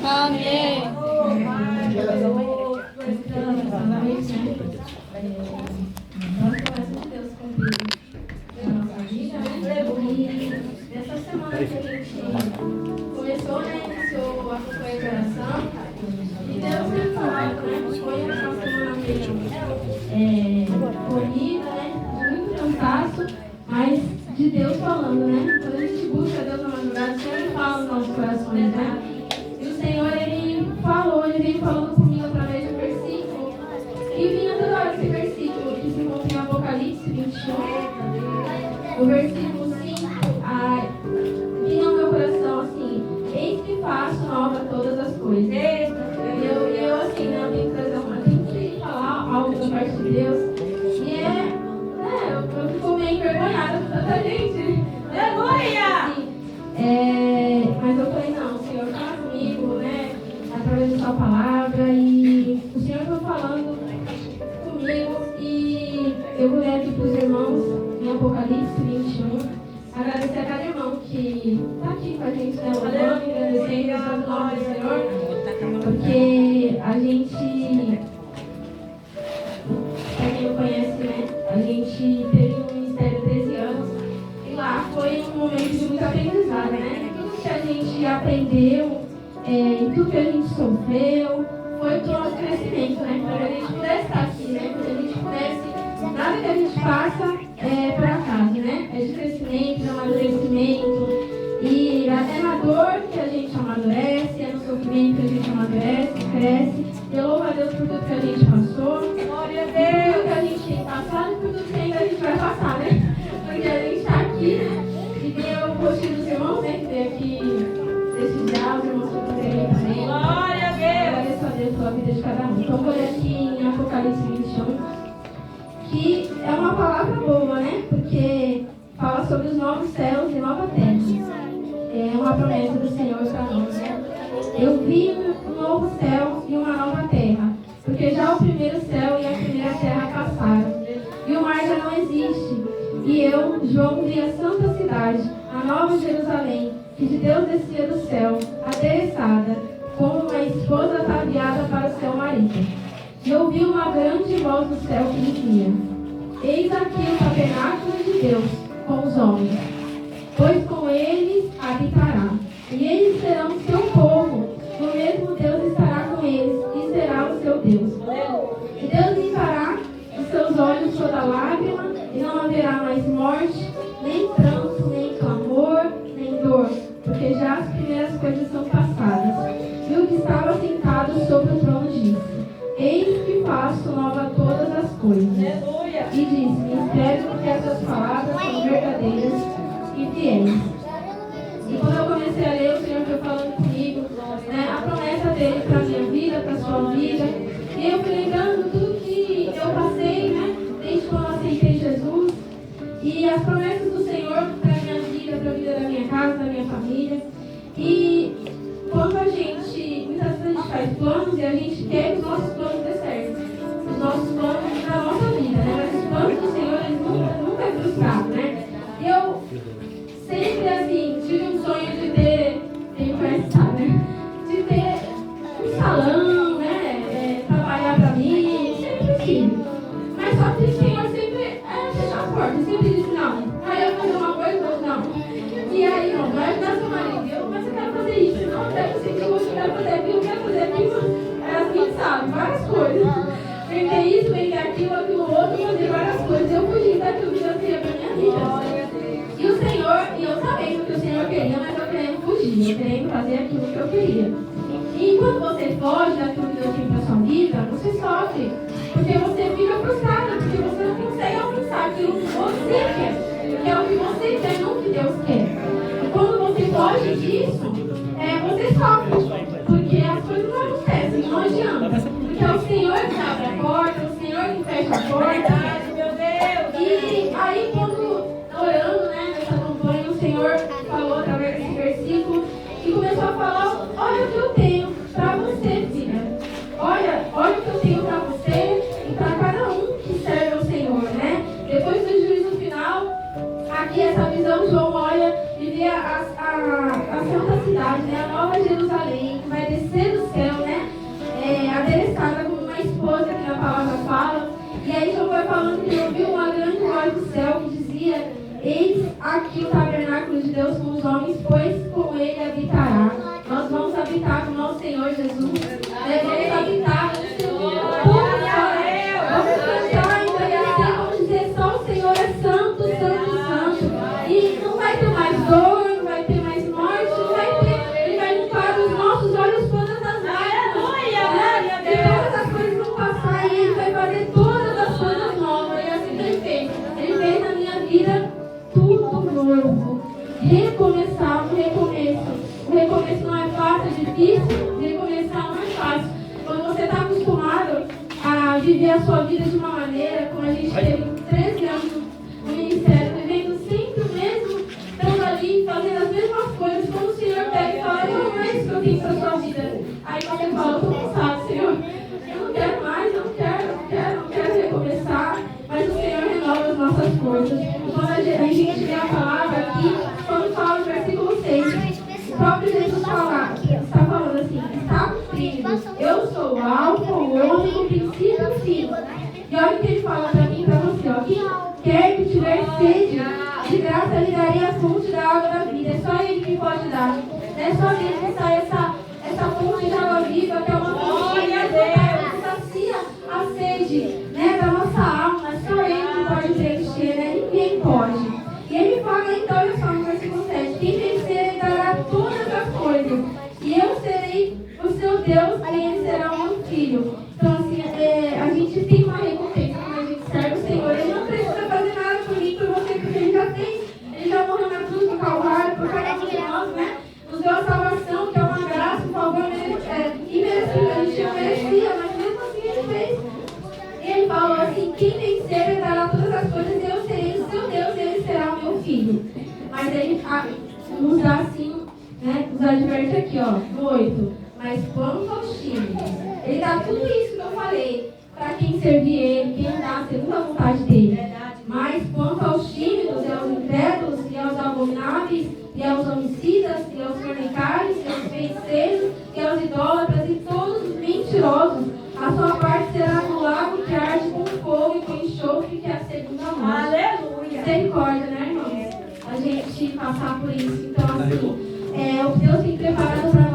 Amém. Nessa semana que a gente começou, né, iniciou a campanha de oração, e Deus tem falado, né, foi uma semana meio corrida, né, de muito cansaço, mas de Deus falando, né, quando a gente busca Deus na madrugada, sempre fala nos nossos corações, né, e o Senhor, Ele falou, Ele vem falando comigo através de um versículo, e vinha toda hora esse versículo, que se encontra em Apocalipse 21, o versículo 5, vinha no meu coração assim: eis que faço nova todas as coisas. E eu assim, né, eu tenho que trazer tenho que falar algo da parte de Deus. E eu fico meio envergonhada com tanta gente. Aleluia! Mas eu falei: não, o Senhor fala comigo, né, através da sua palavra. E o Senhor está falando comigo. E eu vou ler aqui para os irmãos em Apocalipse 21. Agradecer a cada irmão que está aqui com a gente, né? Louvando, agradecendo o nome do Senhor, porque a gente, para quem não conhece, né? A gente teve um ministério 13 anos e lá foi um momento de muito aprendizado, né? Tudo que a gente aprendeu, e tudo que a gente sofreu, foi para o nosso crescimento, né? Para que a gente pudesse estar aqui, né? Para que a gente pudesse, nada que a gente faça por acaso, né? É de crescimento, de amadurecimento. E até na dor que a gente amadurece, é no sofrimento que a gente amadurece, cresce. Eu louvo a Deus por tudo que a gente passou. Glória a Deus. Por tudo que a gente tem passado e por tudo que ainda a gente vai passar, né? Porque a gente está aqui, né? E tem o postinho dos irmãos, né? Que veio aqui prestigiar os irmãos que eu também. Glória a Deus. Agradeço a Deus pela vida de cada um. Então, vou ler aqui em Apocalipse 21. Que é uma palavra boa, né? Porque fala sobre os novos céus e nova terra. É uma promessa do Senhor para nós, né? Eu vi um novo céu e uma nova terra, porque já o primeiro céu e a primeira terra passaram, e o mar já não existe. E eu, João, vi a santa cidade, a nova Jerusalém, que de Deus descia do céu, adereçada, como uma esposa ataviada para o seu marido. E ouvi uma grande voz do céu que dizia: eis aqui o tabernáculo de Deus com os homens, pois com eles habitará, e eles serão seu povo, o mesmo Deus estará com eles e será o seu Deus. E Deus limpará dos seus olhos toda lágrima, e não haverá mais morte, nem pranto, nem clamor, nem dor, porque já as primeiras coisas são passadas. E o que estava sentado sobre o trono disse: eis que faço nova todas as coisas. E disse-me: escreve, porque essas palavras são verdadeiras e fiéis. E quando eu comecei a ler, o Senhor foi falando comigo, né, a promessa dele para a minha vida, para a sua vida. E eu fui lembrando tudo que eu passei, né, desde quando eu aceitei Jesus. E as promessas do Senhor para a minha vida, para a vida da minha casa, da minha família. E quando a gente, muitas vezes a gente faz planos e a gente quer que os nossos planos dê certo. Os nossos planos na nossa vida, né? Mas os planos do Senhor, eles nunca é frustrado, né? E eu sempre, assim, tive um sonho de ter, quem conhece sabe, né? De ter um salão, né? Trabalhar pra mim, sempre tive. Mas só que o Senhor sempre fechou a porta, sempre disse não. Aí eu fazer uma coisa, eu não. E aí, não, vai ajudar seu marido. Mas eu quero fazer isso, não, eu quero fazer aquilo, eu quero fazer aquilo, eu quero fazer aquilo. É assim, sabe? Várias coisas. Vender isso, vender aquilo, aquilo outro, fazer várias coisas. Eu fugi daquilo que Deus queria pra minha vida. E o Senhor, e eu sabendo o que o Senhor queria, mas eu querendo fugir, eu querendo fazer aquilo que eu queria. E quando você foge daquilo que Deus tem pra sua vida, você sofre. Porque você fica frustrado, porque você não consegue alcançar aquilo que você quer. Porque é o que você quer, não o que Deus quer. E quando você foge disso, você sofre. Porque as coisas não acontecem, não adianta. Porque é o Senhor que abre a porta, o Senhor que fecha a porta. Meu Deus! E aí, quando orando, né, nessa campanha, o Senhor falou através desse versículo e começou a falar: olha o que eu tenho para você, filha. Olha o que eu tenho para você e para cada um que serve ao Senhor, né? Depois do juízo final, aqui essa visão, João olha e vê a santa cidade, né, a nova Jerusalém, que vai descer viver a sua vida de uma maneira, como a gente teve 13 anos no ministério, vivendo sempre o mesmo, estando ali, fazendo as mesmas coisas, como o Senhor pega e fala, não é isso que eu tenho para a sua vida. Aí você fala, eu estou cansado, Senhor, eu não quero mais, eu não quero recomeçar, mas o Senhor renova as nossas forças. Quando a gente vê a palavra aqui, quando fala no versículo 6, o próprio Jesus está falando assim, está cumprido, eu sou o alfa, o ômega, o princípio e o fim. E olha o que ele fala para mim e para você, ó, quem quer que tiver sede, de graça lhe darei a fonte da água da vida. É só Ele que pode dar. Não é só Ele que sai essa fonte de água viva, que é uma fonte que sacia a sede, né, da nossa alma. É só Ele que pode preencher, né? Ninguém pode. E Ele fala, então, olha só no versículo 7, quem vencer Ele dará todas as coisas. E eu serei o seu Deus e Ele será o meu filho. Então, assim, a gente tem uma recompensa quando a gente serve o Senhor. Ele não precisa fazer nada por mim, por você, porque Ele já fez. Ele já morreu na cruz do Calvário, por cada um de nós, né? Nos deu a salvação, que é uma graça, um favor imerecido. A gente não merecia, mas mesmo assim Ele fez. E Ele falou assim, quem vencer Ele dará todas as coisas e eu serei o seu Deus e Ele será o meu filho. Mas Ele nos dá assim, né? Nos adverte aqui, ó, no 8. Mas quanto aos tímidos, Ele dá tudo isso que eu falei para quem servir Ele, quem andar segundo a vontade dEle. Mas quanto aos tímidos, e aos incrédulos, e aos abomináveis, e aos homicidas, e aos fornicários, e aos feiticeiros, e aos idólatras, e todos os mentirosos, a sua parte será no lago que arde com fogo e com enxofre, que é a segunda morte. Aleluia! Misericórdia, né, irmãos? A gente passar por isso. Então, assim, o que Deus tem preparado para